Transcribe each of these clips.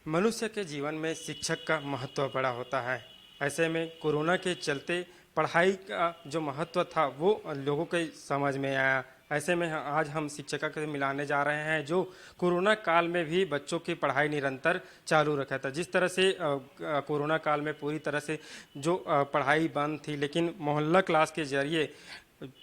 मनुष्य के जीवन में शिक्षक का महत्व बड़ा होता है। ऐसे में कोरोना के चलते पढ़ाई का जो महत्व था वो लोगों के समझ में आया। ऐसे में आज हम शिक्षक से मिलाने जा रहे हैं जो कोरोना काल में भी बच्चों की पढ़ाई निरंतर चालू रखा था। जिस तरह से कोरोना काल में पूरी तरह से जो पढ़ाई बंद थी, लेकिन मोहल्ला क्लास के जरिए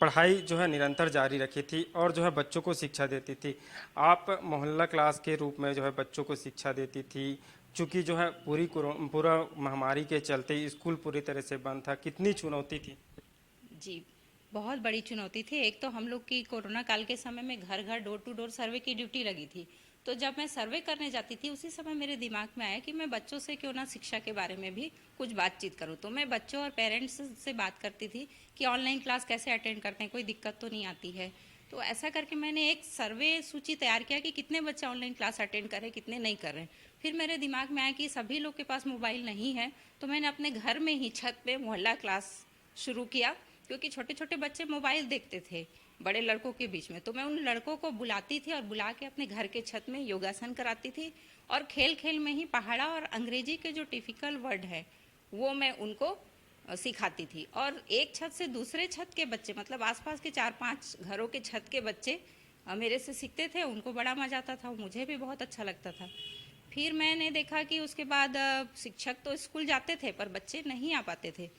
पढ़ाई जो है निरंतर जारी रखी थी और जो है बच्चों को शिक्षा देती थी। आप मोहल्ला क्लास के रूप में जो है बच्चों को शिक्षा देती थी, चूँकि जो है पूरा महामारी के चलते स्कूल पूरी तरह से बंद था। कितनी चुनौती थी? जी, बहुत बड़ी चुनौती थी। एक तो हम लोग की कोरोना काल के समय में घर घर डोर टू डोर सर्वे की ड्यूटी लगी थी। तो जब मैं सर्वे करने जाती थी उसी समय मेरे दिमाग में आया कि मैं बच्चों से क्यों ना शिक्षा के बारे में भी कुछ बातचीत करूं। तो मैं बच्चों और पेरेंट्स से बात करती थी कि ऑनलाइन क्लास कैसे अटेंड करते हैं, कोई दिक्कत तो नहीं आती है। तो ऐसा करके मैंने एक सर्वे सूची तैयार किया कि कितने बच्चे ऑनलाइन क्लास अटेंड कर रहे हैं, कितने नहीं कर रहे हैं। फिर मेरे दिमाग में आया कि सभी लोग के पास मोबाइल नहीं है, तो मैंने अपने घर में ही छत पे मोहल्ला क्लास शुरू किया, क्योंकि छोटे छोटे बच्चे मोबाइल देखते थे बड़े लड़कों के बीच में। तो मैं उन लड़कों को बुलाती थी और बुला के अपने घर के छत में योगासन कराती थी और खेल खेल में ही पहाड़ा और अंग्रेजी के जो टिपिकल वर्ड है वो मैं उनको सिखाती थी। और एक छत से दूसरे छत के बच्चे, मतलब आसपास के 4-5 घरों के छत के बच्चे मेरे से सीखते थे। उनको बड़ा मजा आता था, मुझे भी बहुत अच्छा लगता था। फिर मैंने देखा कि उसके बाद शिक्षक तो स्कूल जाते थे पर बच्चे नहीं आ पाते थे।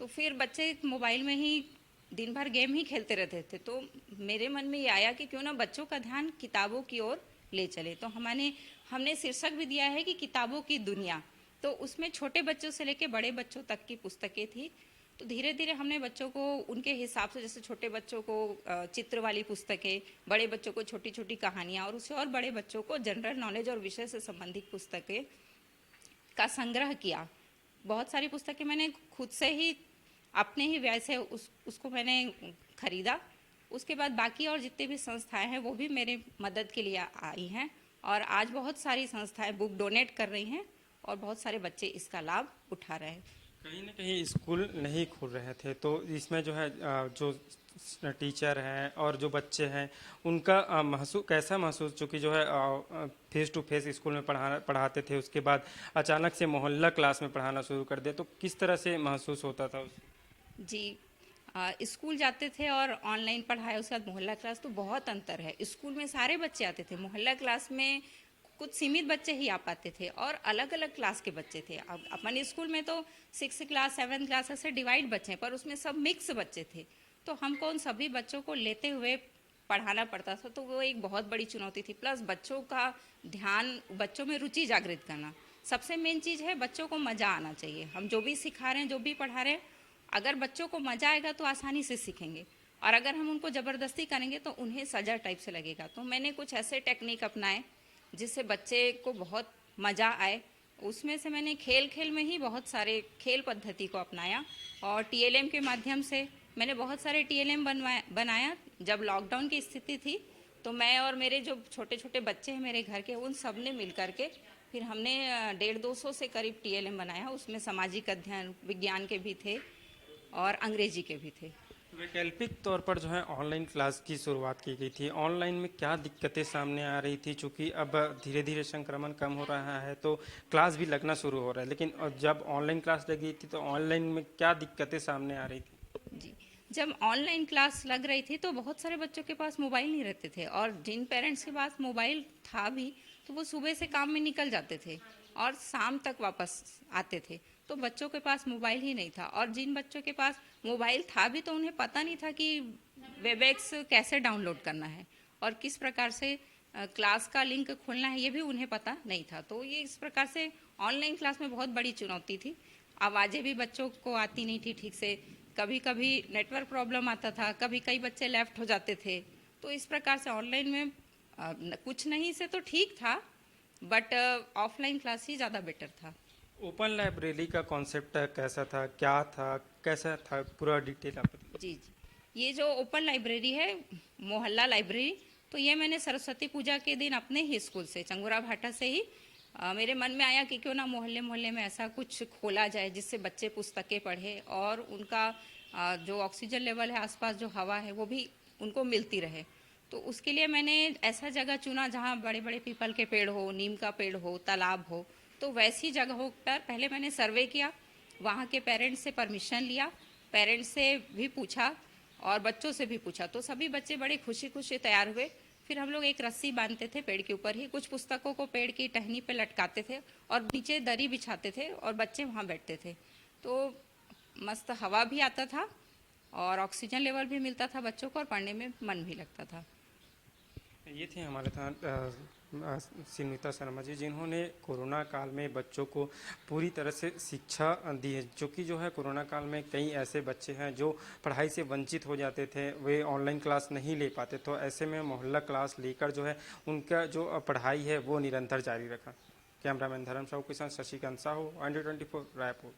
तो फिर बच्चे मोबाइल में ही दिन भर गेम ही खेलते रहते थे। तो मेरे मन में ये आया कि क्यों ना बच्चों का ध्यान किताबों की ओर ले चले। तो हमने शीर्षक भी दिया है कि किताबों की दुनिया। तो उसमें छोटे बच्चों से लेके बड़े बच्चों तक की पुस्तकें थी। तो धीरे धीरे हमने बच्चों को उनके हिसाब से, जैसे छोटे बच्चों को चित्र वाली पुस्तकें, बड़े बच्चों को छोटी छोटी कहानियाँ, और उसे और बड़े बच्चों को जनरल नॉलेज और विषय से संबंधित पुस्तकें का संग्रह किया। बहुत सारी पुस्तकें मैंने खुद से ही अपने ही व्यय से उसको मैंने खरीदा। उसके बाद बाकी और जितने भी संस्थाएं हैं वो भी मेरे मदद के लिए आई हैं, और आज बहुत सारी संस्थाएं बुक डोनेट कर रही हैं और बहुत सारे बच्चे इसका लाभ उठा रहे हैं। कहीं ना कहीं स्कूल नहीं खुल रहे थे, तो इसमें जो है जो टीचर हैं और जो बच्चे हैं उनका महसूस कैसा महसूस, चूँकि जो है फेस टू फेस स्कूल में पढ़ाते थे, उसके बाद अचानक से मोहल्ला क्लास में पढ़ाना शुरू कर दिया, तो किस तरह से महसूस होता था जी, स्कूल जाते थे और ऑनलाइन पढ़ाई, उसके बाद मोहल्ला क्लास, तो बहुत अंतर है। स्कूल में सारे बच्चे आते थे, मोहल्ला क्लास में कुछ सीमित बच्चे ही आ पाते थे और अलग अलग क्लास के बच्चे थे। अब अपन स्कूल में तो 6 क्लास 7 क्लास ऐसे डिवाइड बच्चे हैं, पर उसमें सब मिक्स बच्चे थे। तो हमको उन सभी बच्चों को लेते हुए पढ़ाना पड़ता था, तो वो एक बहुत बड़ी चुनौती थी। प्लस बच्चों का ध्यान, बच्चों में रुचि जागृत करना, सबसे मेन चीज़ है। बच्चों को मज़ा आना चाहिए। हम जो भी सिखा रहे हैं, जो भी पढ़ा रहे हैं, अगर बच्चों को मज़ा आएगा तो आसानी से सीखेंगे, और अगर हम उनको ज़बरदस्ती करेंगे तो उन्हें सजा टाइप से लगेगा। तो मैंने कुछ ऐसे टेक्निक अपनाए जिससे बच्चे को बहुत मज़ा आए। उसमें से मैंने खेल खेल में ही बहुत सारे खेल पद्धति को अपनाया, और टीएलएम के माध्यम से मैंने बहुत सारे टीएलएम बनाया। जब लॉकडाउन की स्थिति थी तो मैं और मेरे जो छोटे छोटे बच्चे हैं मेरे घर के, उन सब ने मिल करके फिर हमने 150-200 से करीब टीएलएम बनाया। उसमें सामाजिक अध्ययन, विज्ञान के भी थे और अंग्रेजी के भी थे। वैकल्पिक तौर पर जो है ऑनलाइन क्लास की शुरुआत की गई थी। ऑनलाइन में क्या दिक्कतें सामने आ रही थी? चूँकि अब धीरे धीरे संक्रमण कम हो रहा है तो क्लास भी लगना शुरू हो रहा है, लेकिन जब ऑनलाइन क्लास लगी थी तो ऑनलाइन में क्या दिक्कतें सामने आ रही थी? जी, जब ऑनलाइन क्लास लग रही थी तो बहुत सारे बच्चों के पास मोबाइल नहीं रहते थे, और जिन पेरेंट्स के पास मोबाइल था भी तो वो सुबह से काम में निकल जाते थे और शाम तक वापस आते थे। तो बच्चों के पास मोबाइल ही नहीं था, और जिन बच्चों के पास मोबाइल था भी तो उन्हें पता नहीं था कि वेबएक्स कैसे डाउनलोड करना है और किस प्रकार से क्लास का लिंक खोलना है, ये भी उन्हें पता नहीं था। तो ये इस प्रकार से ऑनलाइन क्लास में बहुत बड़ी चुनौती थी। आवाज़ें भी बच्चों को आती नहीं थी ठीक से, कभी कभी नेटवर्क प्रॉब्लम आता था, कभी कई बच्चे लेफ्ट हो जाते थे। तो इस प्रकार से ऑनलाइन में कुछ नहीं से तो ठीक था, बट ऑफलाइन क्लास ही ज़्यादा बेटर था। ओपन लाइब्रेरी का कॉन्सेप्ट कैसा था, क्या था, कैसा था, पूरा डिटेल आप बताइए। जी जी, ये जो ओपन लाइब्रेरी है, मोहल्ला लाइब्रेरी, तो ये मैंने सरस्वती पूजा के दिन अपने ही स्कूल से, चंगुरा भाटा से ही मेरे मन में आया कि क्यों ना मोहल्ले मोहल्ले में ऐसा कुछ खोला जाए जिससे बच्चे पुस्तकें पढ़े और उनका जो ऑक्सीजन लेवल है, आसपास जो हवा है, वो भी उनको मिलती रहे। तो उसके लिए मैंने ऐसा जगह चुना जहाँ बड़े बड़े पीपल के पेड़ हो, नीम का पेड़ हो, तालाब हो। तो वैसी जगहों पर पहले मैंने सर्वे किया, वहाँ के पेरेंट्स से परमिशन लिया, पेरेंट्स से भी पूछा और बच्चों से भी पूछा, तो सभी बच्चे बड़े खुशी खुशी तैयार हुए। फिर हम लोग एक रस्सी बांधते थे पेड़ के ऊपर ही, कुछ पुस्तकों को पेड़ की टहनी पे लटकाते थे और नीचे दरी बिछाते थे और बच्चे वहाँ बैठते थे। तो मस्त हवा भी आता था और ऑक्सीजन लेवल भी मिलता था बच्चों को और पढ़ने में मन भी लगता था। ये थे हमारे साथ सुनीता शर्मा जी, जिन्होंने कोरोना काल में बच्चों को पूरी तरह से शिक्षा दी है, जो कि जो है कोरोना काल में कई ऐसे बच्चे हैं जो पढ़ाई से वंचित हो जाते थे, वे ऑनलाइन क्लास नहीं ले पाते, तो ऐसे में मोहल्ला क्लास लेकर जो है उनका जो पढ़ाई है वो निरंतर जारी रखा। कैमरामैन धर्म साहू के साथ शशिकांत साहू, India 24 रायपुर।